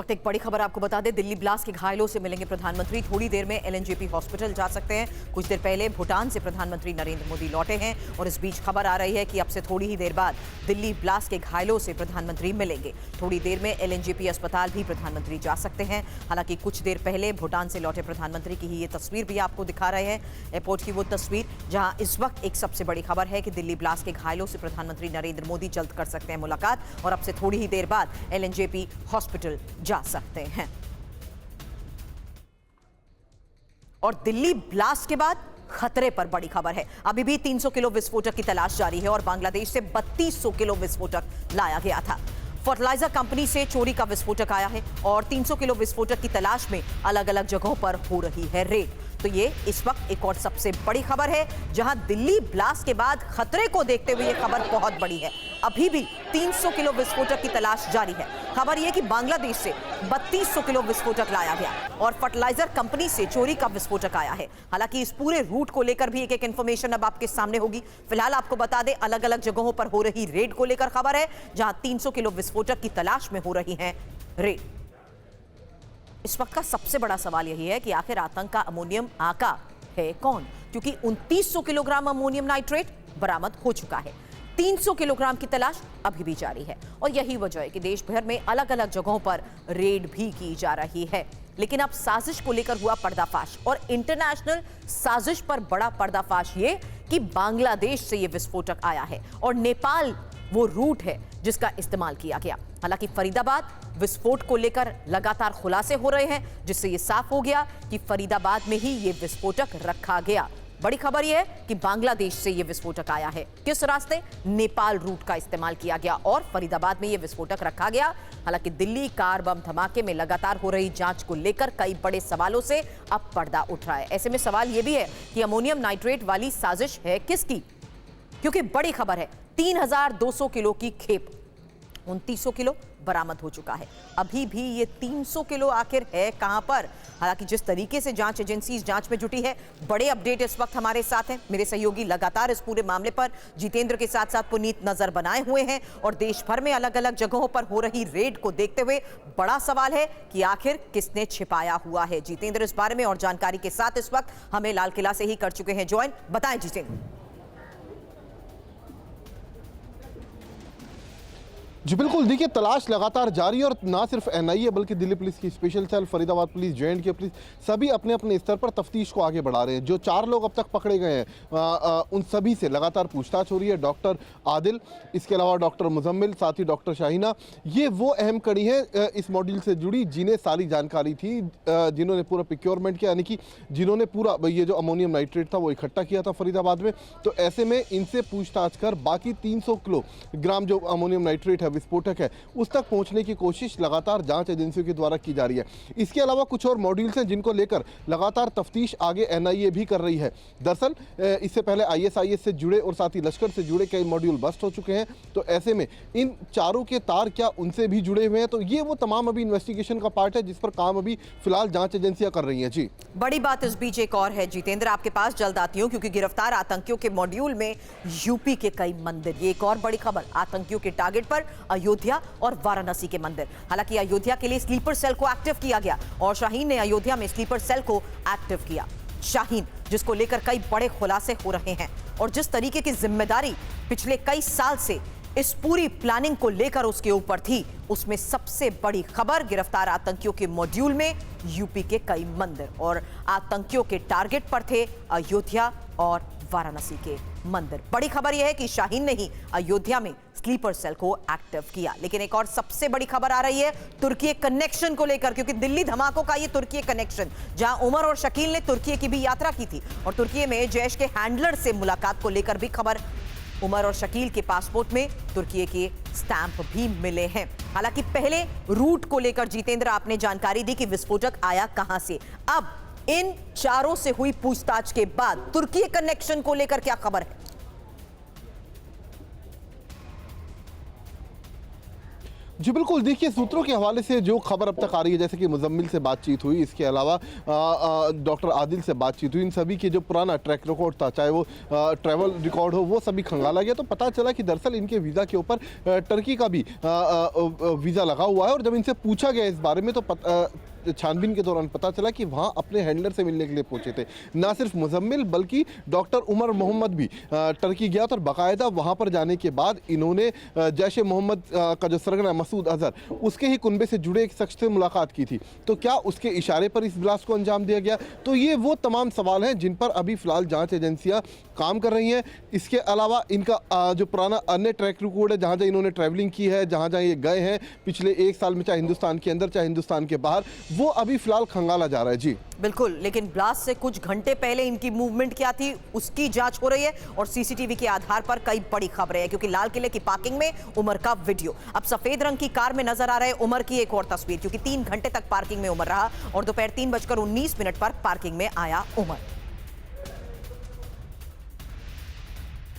वक्त एक बड़ी खबर आपको बता दें, दिल्ली ब्लास्ट के घायलों से मिलेंगे प्रधानमंत्री। थोड़ी देर में एलएनजेपी हॉस्पिटल जा सकते हैं। कुछ देर पहले भूटान से प्रधानमंत्री नरेंद्र मोदी लौटे हैं और इस बीच खबर आ रही है कि अब से थोड़ी ही देर बाद दिल्ली ब्लास्ट के घायलों से प्रधानमंत्री मिलेंगे। थोड़ी देर में एलएनजेपी अस्पताल भी प्रधानमंत्री जा सकते हैं। हालांकि कुछ देर पहले भूटान से लौटे प्रधानमंत्री की ये तस्वीर भी आपको दिखा रहे हैं, एयरपोर्ट की वो तस्वीर, जहां इस वक्त एक सबसे बड़ी खबर है कि दिल्ली ब्लास्ट के घायलों से प्रधानमंत्री नरेंद्र मोदी जल्द कर सकते हैं मुलाकात और अब से थोड़ी ही देर बाद एलएनजेपी हॉस्पिटल जा सकते हैं। और दिल्ली ब्लास्ट के बाद खतरे पर बड़ी खबर है। अभी भी 300 किलो विस्फोटक की तलाश जारी है और बांग्लादेश से 3200 किलो विस्फोटक लाया गया था। फर्टिलाइजर कंपनी से चोरी का विस्फोटक आया है और 300 किलो विस्फोटक की तलाश में अलग अलग जगहों पर हो रही है रेड। तो ये इस वक्त एक और सबसे बड़ी खबर है, जहां दिल्ली ब्लास्ट के बाद खतरे को देखते हुए ये खबर बहुत बड़ी है। अभी भी 300 किलो विस्फोटक की तलाश जारी है। खबर यह कि बांग्लादेश से 3200 किलो विस्फोटक लाया गया और फर्टिलाइजर कंपनी से चोरी का विस्फोटक आया है। हालांकि इस पूरे रूट को लेकर भी एक इंफॉर्मेशन अब आपके सामने होगी। फिलहाल आपको बता दें, अलग अलग जगहों पर हो रही रेड को लेकर खबर है, जहां 300 किलो विस्फोटक की तलाश में हो रही है रेड। इस वक्त का सबसे बड़ा सवाल यही है कि आखिर आतंक का अमोनियम आका है कौन, क्योंकि 2900 किलोग्राम अमोनियम नाइट्रेट बरामद हो चुका है। 300 किलोग्राम की तलाश अभी भी जारी है और यही वजह है कि देश भर में अलग अलग जगहों पर रेड भी की जा रही है। लेकिन अब साजिश को लेकर हुआ पर्दाफाश और इंटरनेशनल साजिश पर बड़ा पर्दाफाश ये कि बांग्लादेश से ये विस्फोटक आया है और नेपाल वो रूट है जिसका इस्तेमाल किया गया। हालांकि फरीदाबाद विस्फोट को लेकर लगातार खुलासे हो रहे हैं, जिससे यह साफ हो गया कि फरीदाबाद में ही यह विस्फोटक रखा गया। बड़ी खबर यह है कि बांग्लादेश से यह विस्फोटक आया है। किस रास्ते? नेपाल रूट का इस्तेमाल किया गया और फरीदाबाद में यह विस्फोटक रखा गया। हालांकि दिल्ली कार बम धमाके में लगातार हो रही जांच को लेकर कई बड़े सवालों से अब पर्दा उठ रहा है। ऐसे में सवाल यह भी है कि अमोनियम नाइट्रेट वाली साजिश है किसकी, क्योंकि बड़ी खबर है 3200 किलो की खेप 2900 किलो बरामद हो चुका है। अभी भी ये 300 किलो आखिर है कहां पर? हालांकि जिस तरीके से जांच एजेंसी इस जांच में जुटी है, बड़े अपडेट इस वक्त हमारे साथ हैं। मेरे सहयोगी लगातार इस पूरे मामले पर जितेंद्र के साथ साथ पुनीत नजर बनाए हुए हैं और देश भर में अलग अलग जगहों पर हो रही रेड को देखते हुए बड़ा सवाल है कि आखिर किसने छिपाया हुआ है। जितेंद्र इस बारे में और जानकारी के साथ इस वक्त हमें लाल किला से ही कर चुके हैं ज्वाइन। बताएं जितेंद्र। जी बिल्कुल, देखिए तलाश लगातार जारी है और ना सिर्फ एनआईए बल्कि दिल्ली पुलिस की special cell, Faridabad police, J and K police सभी अपने अपने स्तर पर तफ्तीश को आगे बढ़ा रहे हैं। जो 4 लोग अब तक पकड़े गए हैं उन सभी से लगातार पूछताछ हो रही है। डॉक्टर आदिल, इसके अलावा डॉक्टर मुजम्मिल, साथ ही डॉक्टर शाहीना, ये वो अहम कड़ी है इस मॉड्यूल से जुड़ी जिन्हें सारी जानकारी थी, जिन्होंने पूरा प्रोक्योरमेंट किया, यानी कि जिन्होंने पूरा ये जो अमोनियम नाइट्रेट था वो इकट्ठा किया था फरीदाबाद में। तो ऐसे में इनसे पूछताछ कर बाकी 300 किलोग्राम जो अमोनियम नाइट्रेट है, विस्फोटक है, उस तक पहुंचने की कोशिश लगातार जांच एजेंसियों के द्वारा की जा रही है। इसके अलावा कुछ और मॉड्यूल्स हैं जिनको लेकर लगातार तफ्तीश आगे एनआईए भी कर रही है। दरअसल इससे पहले आईएसआईएस से जुड़े और साथ ही लश्कर से जुड़े कई मॉड्यूल बस्ट हो चुके हैं। तो ऐसे में इन चारों के तार क्या उनसे भी जुड़े हुए हैं? तो ये वो तमाम अभी इन्वेस्टिगेशन का पार्ट है जिस पर काम अभी फिलहाल जांच एजेंसियां कर रही हैं। जी बड़ी बात इस बीच एक और है जितेंद्र, आपके पास जल्द आती हूं, क्योंकि गिरफ्तार आतंकियों के मॉड्यूल में यूपी के कई मंदिर। ये एक और बड़ी खबर, आतंकियों के टारगेट पर अयोध्या और वाराणसी के मंदिर। हालांकि अयोध्या के लिए स्लीपर सेल को एक्टिव किया गया और शाहीन ने अयोध्या में स्लीपर सेल को एक्टिव किया। शाहीन, जिसको लेकर कई बड़े खुलासे हो रहे हैं और जिस तरीके की जिम्मेदारी पिछले कई साल से इस पूरी प्लानिंग को लेकर उसके ऊपर थी, उसमें सबसे बड़ी खबर गिरफ्तार आतंकियों के मॉड्यूल में यूपी के कई मंदिर और आतंकियों के टारगेट पर थे अयोध्या और वाराणसी के मंदिर। बड़ी खबर यह है कि शाहीन ने ही अयोध्या में स्लीपर सेल को एक्टिव किया। लेकिन एक और सबसे बड़ी खबर आ रही है तुर्की कनेक्शन को लेकर, क्योंकि दिल्ली धमाकों का ये तुर्की कनेक्शन, जहां उमर और शकील ने तुर्की की भी यात्रा की थी और तुर्की में जैश के हैंडलर से मुलाकात को लेकर भी खबर। उमर और शकील के पासपोर्ट में तुर्की के स्टैंप भी मिले हैं। हालांकि पहले रूट को लेकर जितेंद्र आपने जानकारी दी कि विस्फोटक आया कहां से। अब इन चारों से हुई पूछताछ के बाद तुर्की कनेक्शन को लेकर क्या खबर है? जी बिल्कुल, देखिए सूत्रों के हवाले से जो खबर अब तक आ रही है, जैसे कि मुज़म्मिल से बातचीत हुई, इसके अलावा डॉक्टर आदिल से बातचीत हुई, इन सभी के जो पुराना ट्रैक रिकॉर्ड था, चाहे वो ट्रैवल रिकॉर्ड हो, वो सभी खंगाला गया। तो पता चला कि दरअसल इनके वीज़ा के ऊपर टर्की का भी वीज़ा लगा हुआ है। और जब इनसे पूछा गया इस बारे में, तो छानबीन के दौरान पता चला कि वहाँ अपने हैंडलर से मिलने के लिए पहुंचे थे। ना सिर्फ मुज़म्मिल बल्कि डॉक्टर उमर मोहम्मद भी टर्की गया था, और बाकायदा वहाँ पर जाने के बाद इन्होंने जैश ए मोहम्मद का जो सरगना मसूद अजहर, उसके ही कुनबे से जुड़े एक शख्स से मुलाकात की थी। तो क्या उसके इशारे पर इस ब्लास्ट को अंजाम दिया गया? तो ये वो तमाम सवाल हैं जिन पर अभी फ़िलहाल जाँच एजेंसियाँ काम कर रही हैं। इसके अलावा इनका जो पुराना अन्य ट्रैक रिकॉर्ड है, जहाँ जहाँ इन्होंने ट्रैवलिंग की है, जहाँ जहाँ ये गए हैं पिछले 1 साल में, चाहे हिंदुस्तान के अंदर चाहे हिंदुस्तान के बाहर, वो अभी फिलहाल खंगाला जा रहा है। जी बिल्कुल, लेकिन ब्लास्ट से कुछ घंटे पहले इनकी मूवमेंट क्या थी उसकी जांच हो रही है, और सीसीटीवी के आधार पर कई बड़ी खबरें हैं, क्योंकि लाल किले की पार्किंग में उमर का वीडियो। अब सफेद रंग की कार में नजर आ रहे उमर की एक और तस्वीर, क्योंकि 3 घंटे तक पार्किंग में उमर रहा और दोपहर 3:19 पर पार्किंग में आया उमर।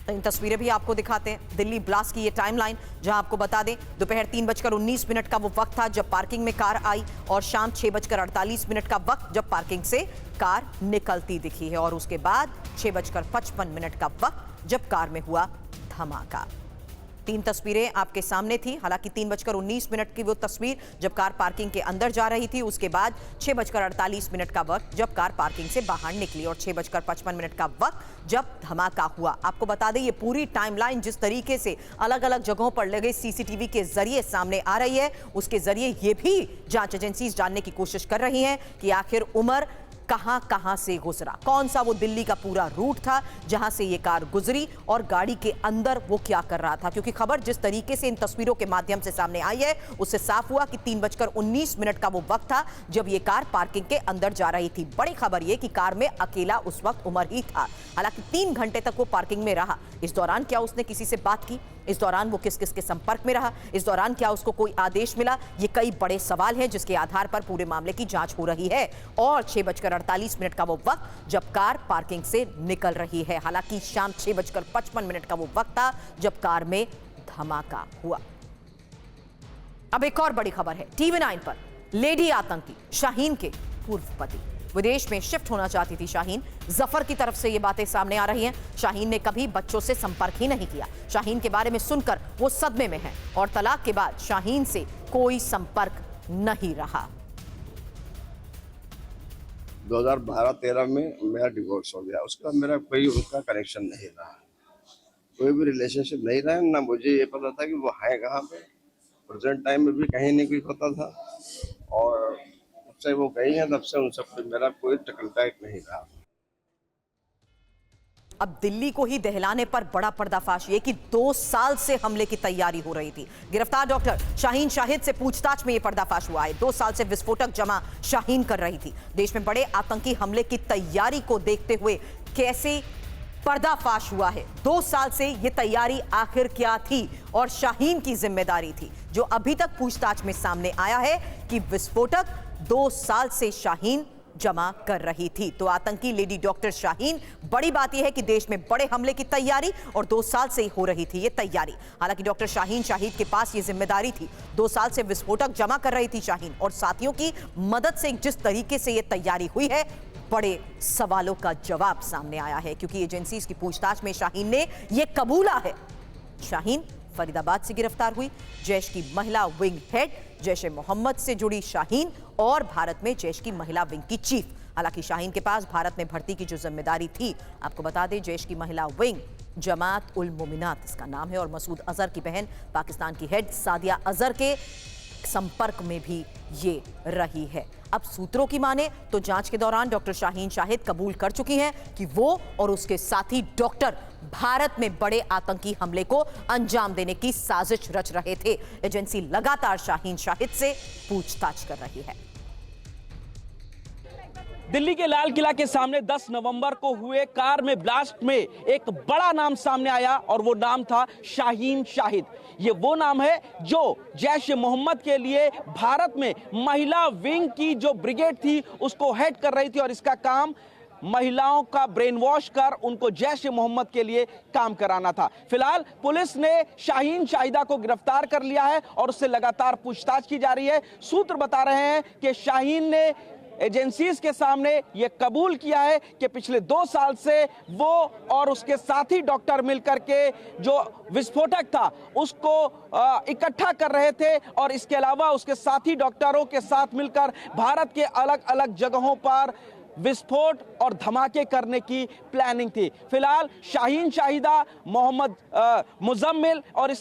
इन तस्वीरें भी आपको दिखाते हैं दिल्ली ब्लास्ट की ये टाइमलाइन, जहां आपको बता दें दोपहर 3:19 का वो वक्त था जब पार्किंग में कार आई, और शाम 6:48 का वक्त जब पार्किंग से कार निकलती दिखी है, और उसके बाद 6:55 का वक्त जब कार में हुआ धमाका। 3 तस्वीरें आपके सामने थी। हालांकि 3:19 की वो तस्वीर जब कार पार्किंग के अंदर जा रही थी, उसके बाद 6:48 का वक्त जब कार पार्किंग से बाहर निकली, और 6:55 का वक्त जब धमाका हुआ। आपको बता दें ये पूरी टाइमलाइन जिस तरीके से अलग अलग जगहों पर लगे सीसीटीवी के जरिए सामने आ रही है, उसके जरिए ये भी जांच एजेंसी जानने की कोशिश कर रही हैं कि आखिर उमर कहां से गुजरा, कौन सा वो दिल्ली का पूरा रूट था जहां से ये कार गुजरी, और गाड़ी के अंदर वो क्या कर रहा था। क्योंकि खबर जिस तरीके से इन तस्वीरों के माध्यम से सामने आई है, उससे साफ हुआ कि 3:19 का वो वक्त था जब ये कार पार्किंग के अंदर जा रही थी। बड़ी खबर ये कि कार में अकेला उस वक्त उमर ही था। हालांकि 3 घंटे तक वो पार्किंग में रहा। इस दौरान क्या उसने किसी से बात की? इस दौरान वो किस किस के संपर्क में रहा? इस दौरान क्या उसको कोई आदेश मिला? ये कई बड़े सवाल हैं जिसके आधार पर पूरे मामले की जांच हो रही है। और 6:48 का वो वक्त जब कार पार्किंग से निकल रही है। हालांकि शाम 6:55 का वो वक्त था जब कार में धमाका हुआ। अब एक और बड़ी खबर है TV9 पर। लेडी आतंकी शाहीन के पूर्व पति विदेश में शिफ्ट होना चाहती थी शाहीन। जफर की तरफ से ये बातें सामने आ रही हैं। शाहीन ने कभी बच्चों से संपर्क ही नहीं किया। शाहीन के बारे में सुनकर वो सदमे में है, और तलाक के बाद शाहीन से कोई संपर्क नहीं रहा। 2012-13 में मेरा डिवोर्स हो गया। उसका मेरा कोई उनका कनेक्शन नहीं रहा, कोई भी रिलेशनशिप नहीं रहा। ना मुझे ये पता था कि वो है कहाँ पे। प्रेजेंट टाइम में भी कहीं नहीं कुछ पता था, और जब से वो गई हैं तब से उन सब पे मेरा कोई कांटेक्ट नहीं रहा। अब दिल्ली को ही दहलाने पर बड़ा पर्दाफाश ये कि 2 साल से हमले की तैयारी हो रही थी। गिरफ्तार डॉक्टर शाहीन शाहिद से पूछताछ में यह पर्दाफाश हुआ है। 2 साल से विस्फोटक जमा शाहीन कर रही थी। देश में बड़े आतंकी हमले की तैयारी को देखते हुए कैसे पर्दाफाश हुआ है। 2 साल से यह तैयारी आखिर क्या थी और शाहीन की जिम्मेदारी थी, जो अभी तक पूछताछ में सामने आया है कि विस्फोटक 2 साल से शाहीन जमा कर रही थी। तो आतंकी लेडी डॉक्टर शाहीन, बड़ी बात यह है कि देश में बड़े हमले की तैयारी और 2 साल से ही हो रही थी ये तैयारी। हालांकि डॉक्टर शाहीन शाहिद के पास ये जिम्मेदारी थी। 2 साल से विस्फोटक जमा कर रही थी शाहीन, और साथियों की मदद से जिस तरीके से ये तैयारी हुई है, बड़े सवालों का जवाब सामने आया है। क्योंकि एजेंसी की पूछताछ में शाहीन ने यह कबूला है। शाहीन फरीदाबाद से गिरफ्तार हुई। जैश की महिला विंग हेड जैश ए मोहम्मद से जुड़ी शाहीन और भारत में जैश की महिला विंग की चीफ। हालांकि शाहीन के पास भारत में भर्ती की जो जिम्मेदारी थी, आपको बता दें जैश की महिला विंग जमात उल मोमिनात इसका नाम है, और मसूद अजहर की बहन पाकिस्तान की हेड सादिया अजहर के संपर्क में भी ये रही है। अब सूत्रों की माने तो जांच के दौरान डॉक्टर शाहीन शाहिद कबूल कर चुकी हैं कि वो और उसके साथी डॉक्टर भारत में बड़े आतंकी हमले को अंजाम देने की साजिश रच रहे थे। एजेंसी लगातार शाहीन शाहिद से पूछताछ कर रही है। दिल्ली के लाल किला के सामने 10 नवंबर को हुए कार में ब्लास्ट में एक बड़ा नाम सामने आया, और वो नाम था शाहीन शाहिद। ये वो नाम है जो जैश ए मोहम्मद के लिए भारत में महिला विंग की जो ब्रिगेड थी उसको हेड कर रही थी, और इसका काम महिलाओं का ब्रेन वॉश कर उनको जैश ए मोहम्मद के लिए काम कराना था। फिलहाल पुलिस ने शाहीन शाहिदा को गिरफ्तार कर लिया है और उससे लगातार पूछताछ की जा रही है। सूत्र बता रहे हैं कि शाहीन ने एजेंसीज के सामने यह कबूल किया है कि पिछले 2 साल से वो और उसके साथी डॉक्टर मिलकर के जो विस्फोटक था उसको इकट्ठा कर रहे थे और इसके अलावा उसके साथी डॉक्टरों के साथ मिलकर भारत के अलग अलग जगहों पर विस्फोट और धमाके करने की प्लानिंग थी। फिलहाल शाहीन शाहिदा, मोहम्मद मुजम्मिल और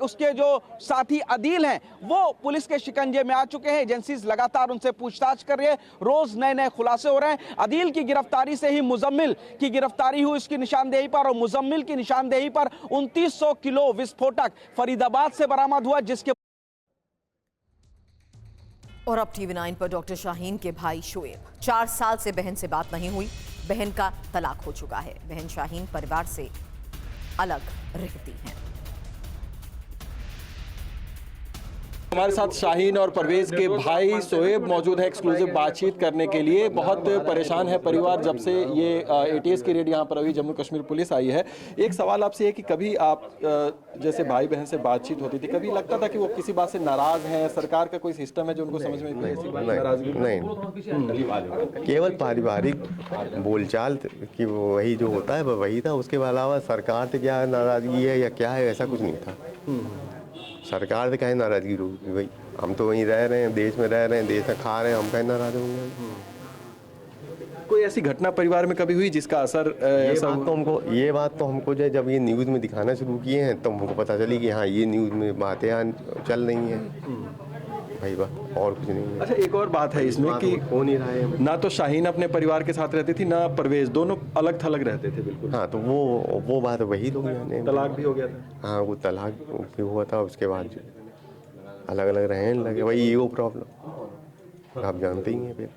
उसके जो साथी अदील हैं वो पुलिस के शिकंजे में आ चुके हैं। एजेंसीज लगातार उनसे पूछताछ कर रही है, रोज नए नए खुलासे हो रहे हैं। अदील की गिरफ्तारी से ही मुजम्मिल की गिरफ्तारी हुई इसकी निशानदेही पर, और मुजम्मिल की निशानदेही पर 2900 किलो विस्फोटक फरीदाबाद से बरामद हुआ, जिसके और अब टीवी 9 पर डॉक्टर शाहीन के भाई शोएब, 4 साल से बहन से बात नहीं हुई, बहन का तलाक हो चुका है। बहन शाहीन परिवार से अलग रहती हैं। हमारे साथ शाहीन और परवेज के भाई शोएब मौजूद है एक्सक्लूसिव बातचीत करने के लिए। बहुत परेशान है परिवार जब से ये एटीएस की रेड यहाँ पर अभी जम्मू कश्मीर पुलिस आई है। एक सवाल आपसे है कि कभी आप जैसे भाई बहन से बातचीत होती थी, कभी लगता था कि वो किसी बात से नाराज हैं, सरकार का कोई सिस्टम है जो उनको समझ में नाराजगी? नहीं, केवल पारिवारिक बोलचाल की वही जो होता है वही था। उसके अलावा सरकार से क्या नाराजगी है या क्या है, ऐसा कुछ नहीं था। सरकार से कहीं नाराजगी होगी भाई, हम तो वहीं रह रहे हैं, देश में रह रहे हैं, देश में खा रहे हैं, हम कहीं नाराज होंगे? कोई ऐसी घटना परिवार में कभी हुई जिसका असर ये बात तो हमको जो जब ये न्यूज़ में दिखाना शुरू किए हैं तो हमको पता चली कि हाँ ये न्यूज़ में बातें चल रही हैं भाई, बात और कुछ नहीं है। अच्छा, एक और बात है इसमें कि हो नहीं रहा है ना तो शाहीन अपने परिवार के साथ रहती थी ना परवेज, दोनों अलग थलग रहते थे बिल्कुल। हाँ, तो वो बात वही लोग जाने। तलाक भी हो गया था। हाँ, वो तलाक भी हुआ था, उसके बाद अलग अलग रहने लगे, वही ये वो प्रॉब्लम आप जानते ही हैं। फिर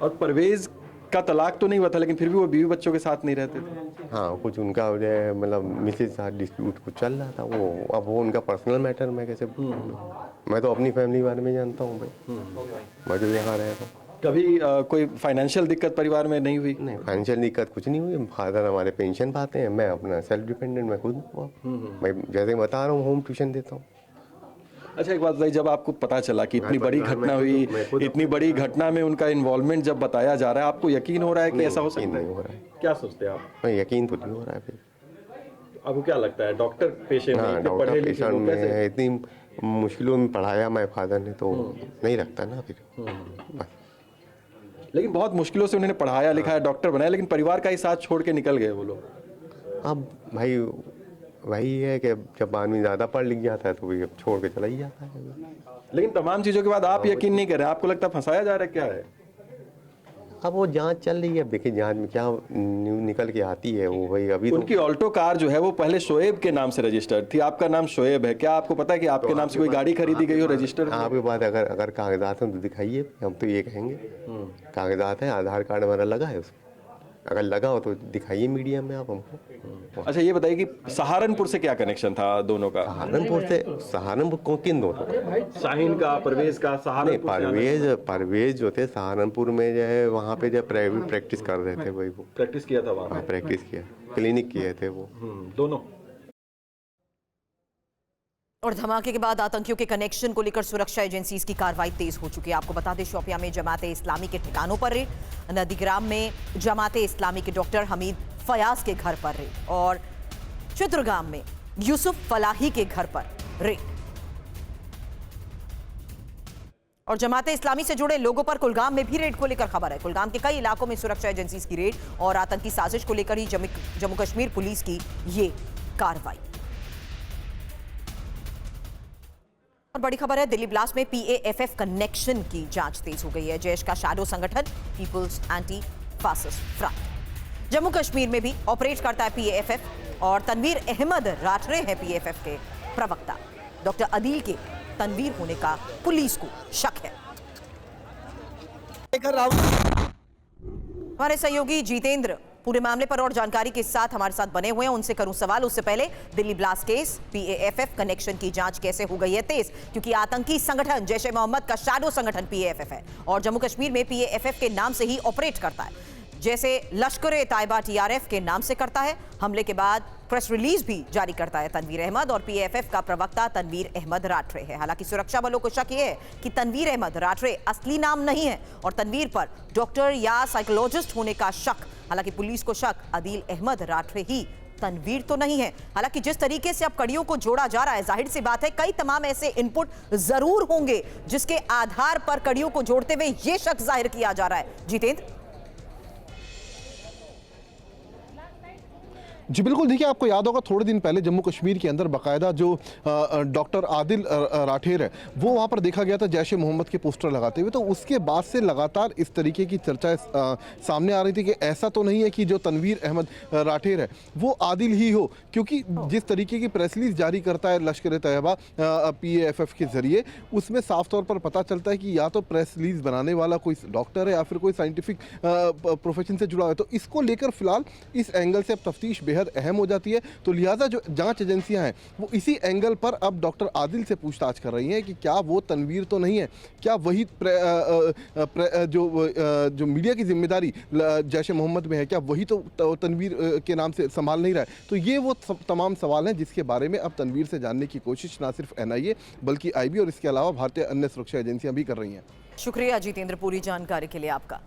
और परवेज का तलाक तो नहीं हुआ था लेकिन फिर भी वो बीवी बच्चों के साथ नहीं रहते थे। हाँ, कुछ उनका मतलब मिसेज साथ डिस्प्यूट कुछ चल रहा था, वो अब वो उनका पर्सनल मैटर मैं कैसे मैं तो अपनी फैमिली के बारे में जानता हूँ भाई, मैं जो यहाँ रहता हूँ। कभी कोई फाइनेंशियल दिक्कत परिवार में नहीं हुई? नहीं, फाइनेंशियल दिक्कत कुछ नहीं हुई। फादर हमारे पेंशन पाते हैं, मैं अपना सेल्फ डिपेंडेंट, मैं खुद मैं जैसे बता रहा हूँ होम ट्यूशन देता हूँ। अच्छा, एक बात बताइए, जब आपको पता चला कि इतनी बड़ी घटना हुई, इतनी बड़ी घटना में उनका इन्वॉल्वमेंट जब बताया जा रहा है, आपको यकीन हो रहा है कि ऐसा हो सकता है? नहीं हो रहा है। क्या सोचते हैं आप? यकीन तो नहीं हो रहा है। फिर आपको क्या लगता है डॉक्टर पेशे में, हाँ, डॉक्टर पेशा में इतनी मुश्किलों में पढ़ाया मैं फादर ने, तो नहीं लगता ना फिर। लेकिन बहुत मुश्किलों से उन्होंने पढ़ाया लिखाया, डॉक्टर बनाया, लेकिन परिवार का ही साथ छोड़ के निकल गए वो लोग। अब भाई वही है कि जब आदमी ज़्यादा पढ़ लिख जाता है तो वही अब छोड़ के चला ही जाता है। लेकिन तमाम चीज़ों के बाद आप यकीन नहीं कर रहे, आपको लगता है फंसाया जा रहा है? क्या है अब वो जांच चल रही है, देखिए जांच में क्या न्यूज़ निकल के आती है वो भाई। अभी उनकी ऑल्टो कार जो है वो पहले शोएब के नाम से रजिस्टर्ड थी, आपका नाम शोएब है, क्या आपको पता है कि आपके नाम से कोई गाड़ी खरीदी गई हो रजिस्टर्ड? आपके पास अगर कागजात हैं तो दिखाइए, हम तो ये कहेंगे कागजात हैं, आधार कार्ड हमारा लगा है उसमें, अगर लगा हो तो दिखाइए मीडिया में आप हमको। अच्छा, ये बताइए कि सहारनपुर से क्या कनेक्शन था दोनों का? सहारनपुर किन दोनों? शाहीन का, परवेज का? परवेज जो थे सहारनपुर में जो है वहाँ पे जो प्राइवेट प्रैक्टिस कर रहे थे, वही वो प्रैक्टिस किया था वहाँ? प्रैक्टिस किया, क्लिनिक किए थे वो दोनों। और धमाके के बाद आतंकियों के कनेक्शन को लेकर सुरक्षा एजेंसीज की कार्रवाई तेज हो चुकी है। आपको बता दें, शोपियां में जमाते इस्लामी के ठिकानों पर रेड, नदीग्राम में जमाते इस्लामी के डॉक्टर हमीद फयाज के घर पर रेड और चित्रगाम में यूसुफ फलाही के घर पर रेड। और जमाते इस्लामी से जुड़े लोगों पर कुलगाम में भी रेड को लेकर खबर है। कुलगाम के कई इलाकों में सुरक्षा एजेंसीज की रेड और आतंकी साजिश को लेकर ही जम्मू कश्मीर पुलिस की ये कार्रवाई। और बड़ी खबर है, दिल्ली ब्लास्ट में पीएएफएफ कनेक्शन की जांच तेज हो गई है। जैश का शैडो संगठन people's anti fascist front Jammu Kashmir में भी ऑपरेट करता है पीएएफएफ और तनवीर अहमद राठरे हैं पीएएफएफ के प्रवक्ता। डॉक्टर अदील के तनवीर होने का पुलिस को शक है। हमारे सहयोगी जितेंद्र पूरे मामले पर और जानकारी के साथ हमारे साथ बने हुए हैं, उनसे करूं सवाल। उससे पहले दिल्ली ब्लास्ट केस, पीएएफएफ कनेक्शन की जांच कैसे हो गई है तेज, क्योंकि आतंकी संगठन जैश ए मोहम्मद का शैडो संगठन पीएएफएफ है और जम्मू कश्मीर में पीएएफएफ के नाम से ही ऑपरेट करता है। जैसे लश्कर-ए-तैयबा टीआरएफ के नाम से करता है। हमले के बाद प्रेस रिलीज भी जारी करता है तनवीर अहमद और पीएफएफ का प्रवक्ता तनवीर अहमद राठरे है। हालांकि सुरक्षा बलों को शक यह है कि तनवीर अहमद राठरे असली नाम नहीं है और तनवीर पर डॉक्टर या साइकोलॉजिस्ट होने का शक। हालांकि पुलिस को शक आदिल अहमद राठरे ही, तनवीर तो नहीं है। हालांकि जिस तरीके से अब कड़ियों को जोड़ा जा रहा है, जाहिर सी बात है कई तमाम ऐसे इनपुट जरूर होंगे जिसके आधार पर कड़ियों को जोड़ते हुए यह शक जाहिर किया जा रहा है। जितेंद्र। जी बिल्कुल, देखिए आपको याद होगा थोड़े दिन पहले जम्मू कश्मीर के अंदर बाकायदा जो डॉक्टर आदिल राठेर है वो वहाँ पर देखा गया था जैश ए मोहम्मद के पोस्टर लगाते हुए। तो उसके बाद से लगातार इस तरीके की चर्चाएं सामने आ रही थी कि ऐसा तो नहीं है कि जो तनवीर अहमद राठेर है वो आदिल ही हो, क्योंकि जिस तरीके की प्रेस रिलीज जारी करता है लश्कर-ए-तैयबा पीएफएफ के जरिए, उसमें साफ तौर पर पता चलता है कि या तो प्रेस रिलीज बनाने वाला कोई डॉक्टर है या फिर कोई साइंटिफिक प्रोफेशन से जुड़ा है। तो इसको लेकर फिलहाल इस एंगल से अब तफ्तीश बेहद अहम हो जाती है। तो लिहाजा जो जांच एजेंसियां हैं वो इसी एंगल पर अब डॉक्टर आदिल से पूछताछ कर रही हैं कि क्या वो तनवीर तो नहीं है, क्या वही जो मीडिया की जिम्मेदारी जैश ए मोहम्मद में है, क्या वही तो तनवीर के नाम से संभाल नहीं रहा है। तो ये वो तमाम सवाल हैं जिसके बारे में अब तनवीर से जानने की कोशिश ना सिर्फ एनआईए बल्कि आईबी और इसके अलावा भारतीय अन्य सुरक्षा एजेंसियां भी कर रही हैं। शुक्रिया जितेंद्र पूरी जानकारी के लिए आपका।